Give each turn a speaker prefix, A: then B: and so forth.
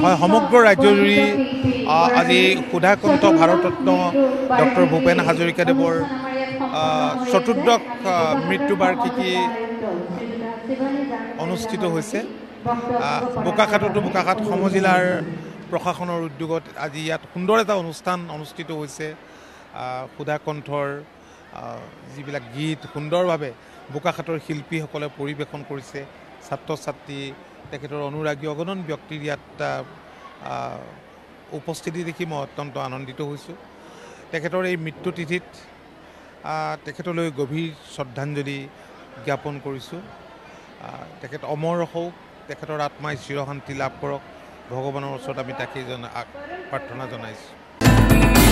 A: হয় সমগ্ৰ ৰাজ্যজুৰি আজি সুধাকণ্ঠ ভাৰতৰত্ন ডক্টৰ ভূপেন হাজৰিকাদেৱৰ চতুৰ্দশ মৃত্যুবাৰ্ষিকী অনুষ্ঠিত হৈছে। বোকাখাত সমজিলাৰ প্ৰশাসনৰ উদ্যোগত আজি ইয়াত সুন্দৰ এটা অনুষ্ঠান অনুষ্ঠিত হৈছে। সুধাকণ্ঠৰ যিবিলাক গীত সুন্দৰভাৱে বোকাখাটৰ শিল্পীসকলে পৰিৱেশন কৰিছে। ছাত্ৰ ছাত্ৰী তেখেতৰ অনুৰাগী অগণন ব্যক্তিৰ ইয়াত উপস্থিতি দেখি মই অত্যন্ত আনন্দিত হৈছোঁ। তেখেতৰ এই মৃত্যুতিথিত তেখেতলৈ গভীৰ শ্ৰদ্ধাঞ্জলি জ্ঞাপন কৰিছোঁ। তেখেত অমৰ হওক, তেখেতৰ আত্মাই চিৰশান্তি লাভ কৰক, ভগৱানৰ ওচৰত আমি তাকেই প্ৰাৰ্থনা জনাইছোঁ।